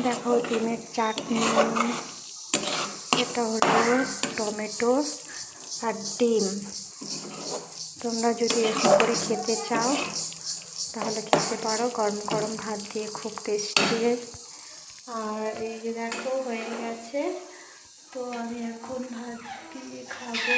দেখো ডিমের চাটনি, এটা হলো টমেটো আর ডিম। তোমরা যদি এরকম করে খেতে চাও তাহলে খেতে পারো, গরম গরম ভাত দিয়ে, খুব টেস্টি। আর এই যে দেখো হয়ে গেছে, তো আমি এখন ভাত দিয়ে খাবো।